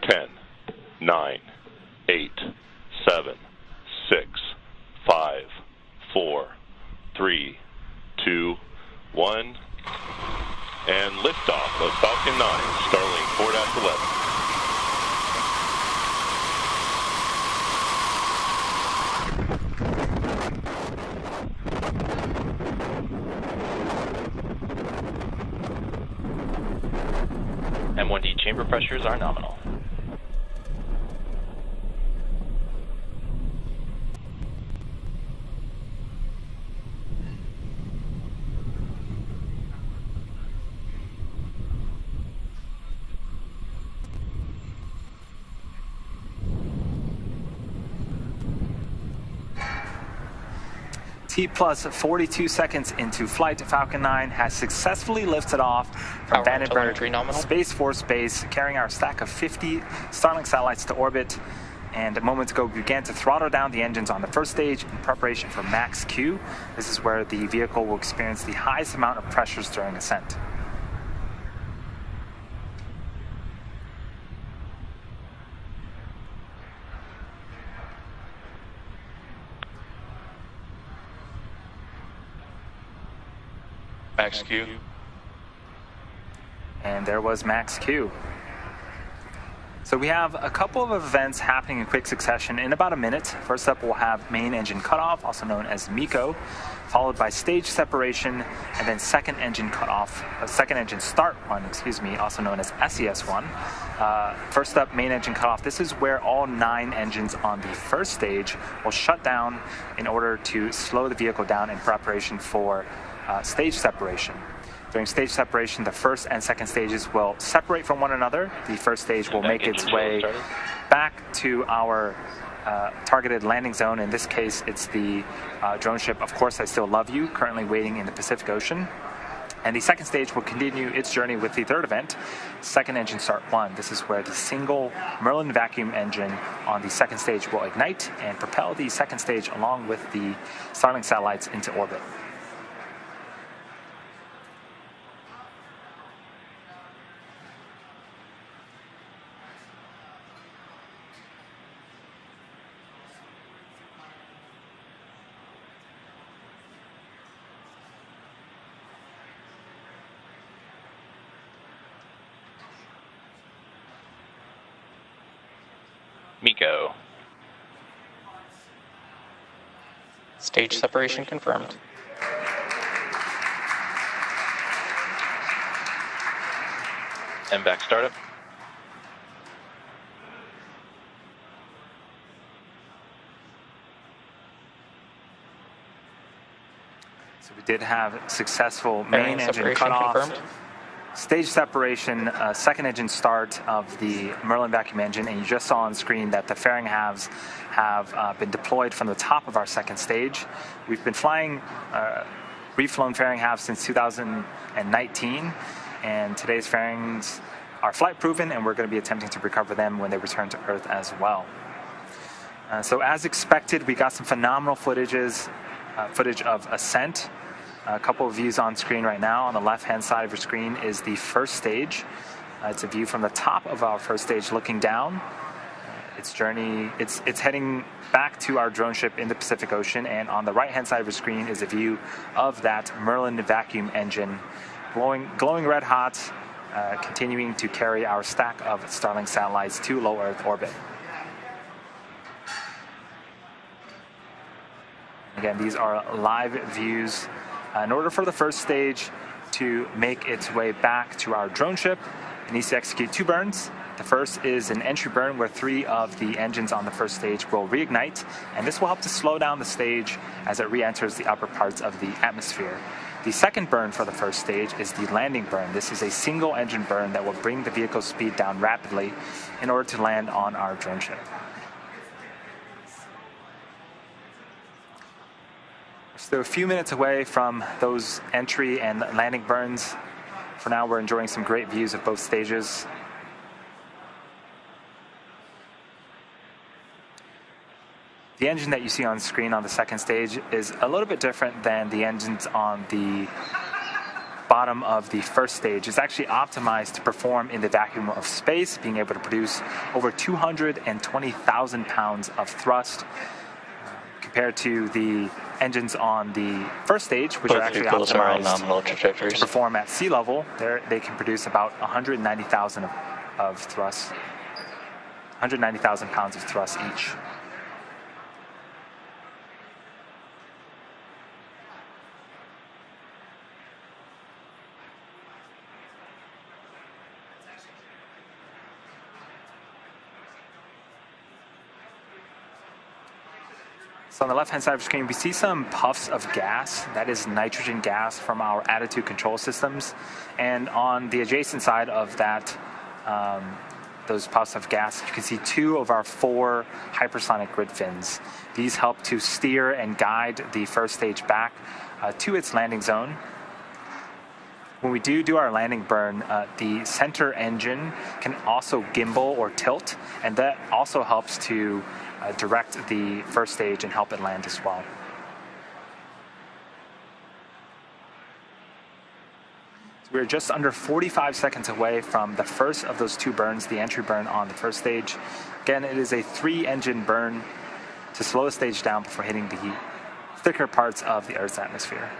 10, 9, 8, 7, 6, 5, 4, 3, 2, 1, and liftoff of Falcon 9, Starlink 4-11. M1D chamber pressures are nominal. T plus 42 seconds into flight, Falcon 9 has successfully lifted off from Vandenberg Space Force Base, carrying our stack of 50 Starlink satellites to orbit. And moments ago, we began to throttle down the engines on the first stage in preparation for max Q. This is where the vehicle will experience the highest amount of pressures during ascent. Max Q. And there was max Q. So we have a couple of events happening in quick succession in about a minute. First up, we'll have main engine cutoff, also known as Miko, followed by stage separation, and then second engine start run, also known as SES1. First up, main engine cutoff. This is where all 9 engines on the first stage will shut down in order to slow the vehicle down in preparation for stage separation. During stage separation, the first and second stages will separate from one another. The first stage will make its way back to our targeted landing zone. In this case, it's the drone ship, Of Course I Still Love You, currently waiting in the Pacific Ocean. And the second stage will continue its journey with the third event, second engine start 1. This is where the single Merlin vacuum engine on the second stage will ignite and propel the second stage along with the Starlink satellites into orbit. Miko. Stage separation confirmed. MVAC startup. So we did have successful main engine cutoff. Confirmed. Stage separation, second engine start of the Merlin vacuum engine, and you just saw on screen that the fairing halves have been deployed from the top of our second stage. We've been flying reflown fairing halves since 2019, and today's fairings are flight proven, and we're going to be attempting to recover them when they return to Earth as well. So as expected, we got some phenomenal footage of ascent. A couple of views on screen right now. On the left-hand side of your screen is the first stage. It's a view from the top of our first stage looking down. It's heading back to our drone ship in the Pacific Ocean, and on the right-hand side of your screen is a view of that Merlin vacuum engine glowing red hot, continuing to carry our stack of Starlink satellites to low Earth orbit. Again, these are live views. In order for the first stage to make its way back to our drone ship, it needs to execute 2 burns. The first is an entry burn where 3 of the engines on the first stage will reignite, and this will help to slow down the stage as it re-enters the upper parts of the atmosphere. The second burn for the first stage is the landing burn. This is a single engine burn that will bring the vehicle's speed down rapidly in order to land on our drone ship. Still a few minutes away from those entry and landing burns. For now, we're enjoying some great views of both stages. The engine that you see on screen on the second stage is a little bit different than the engines on the bottom of the first stage is actually optimized to perform in the vacuum of space, being able to produce over 220,000 pounds of thrust, compared to the engines on the first stage, which are actually optimized to perform at sea level. They can produce about 190,000 of thrust, 190,000 pounds of thrust each. So on the left-hand side of the screen, we see some puffs of gas. That is nitrogen gas from our attitude control systems. And on the adjacent side of that, those puffs of gas, you can see 2 of our 4 hypersonic grid fins. These help to steer and guide the first stage back to its landing zone. When we do our landing burn, the center engine can also gimbal or tilt, and that also helps to direct the first stage and help it land as well. So we're just under 45 seconds away from the first of those 2 burns, the entry burn on the first stage. Again, it is a 3-engine burn to slow the stage down before hitting the thicker parts of the Earth's atmosphere.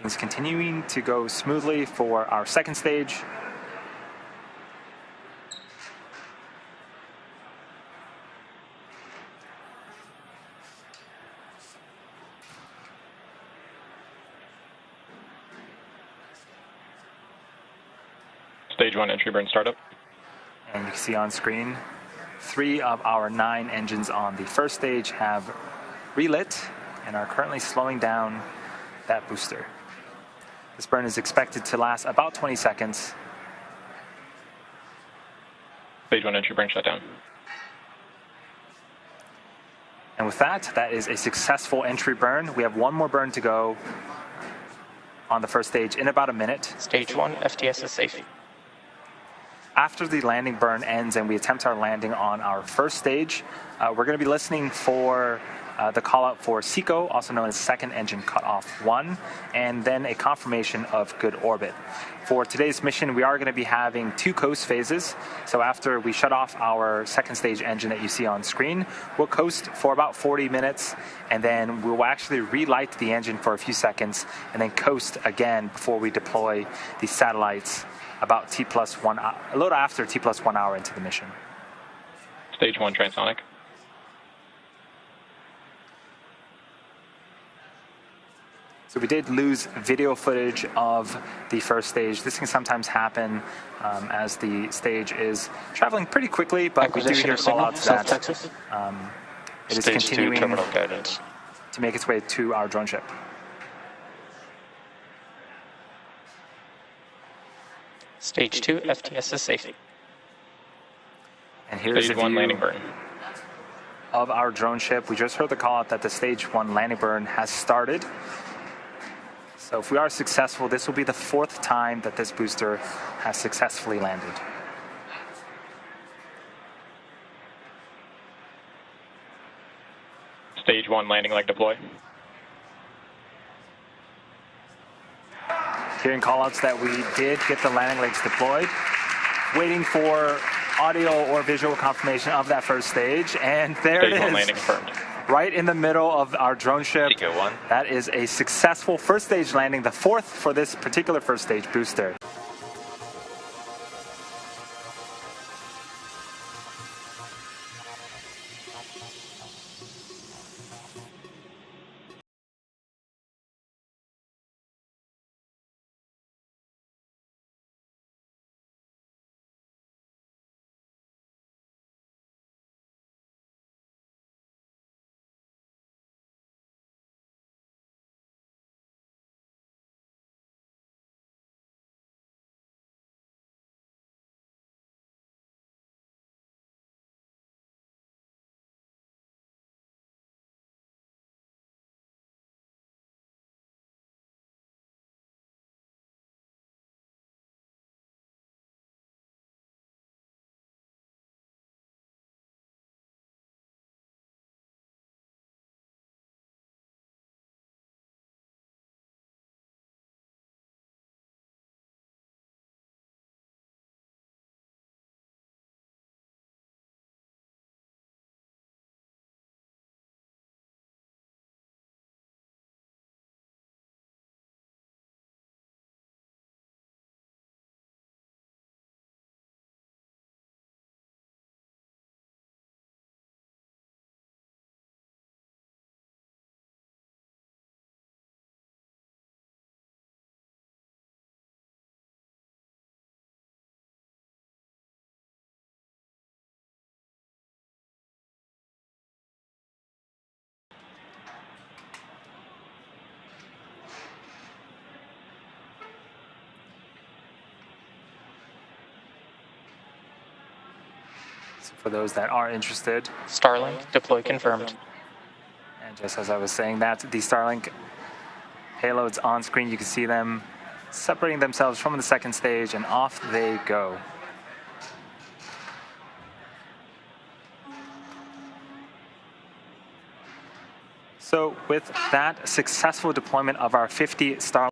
Things continuing to go smoothly for our second stage. Stage 1 entry burn startup. And you can see on screen, 3 of our 9 engines on the first stage have relit and are currently slowing down that booster. This burn is expected to last about 20 seconds. Stage 1 entry burn shut down. And with that, that is a successful entry burn. We have 1 more burn to go on the first stage in about a minute. Stage 1 FTS is safe. After the landing burn ends and we attempt our landing on our first stage, we're going to be listening for the call out for SECO, also known as second engine cutoff 1, and then a confirmation of good orbit. For today's mission, we are going to be having 2 coast phases. So after we shut off our second stage engine that you see on screen, we'll coast for about 40 minutes, and then we'll actually relight the engine for a few seconds, and then coast again before we deploy the satellites about a little after T plus 1 hour into the mission. Stage 1 transonic. So we did lose video footage of the first stage. This can sometimes happen as the stage is traveling pretty quickly, but we do hear call-outs that it is continuing to make its way to our drone ship. Stage 2 FTS is safe. And here's Stage a 1 view landing burn of our drone ship. We just heard the call out that the Stage 1 landing burn has started. So if we are successful, this will be the 4th time that this booster has successfully landed. Stage 1 landing leg deploy. Hearing callouts that we did get the landing legs deployed. Waiting for audio or visual confirmation of that first stage. And there it is. Stage 1 landing confirmed. Right in the middle of our drone ship. Miko 1. That is a successful first stage landing, the 4th for this particular first stage booster. So for those that are interested, Starlink deploy confirmed. and just as I was saying that, the Starlink payloads on screen, you can see them separating themselves from the second stage, and off they go. So with that successful deployment of our 50 Starlink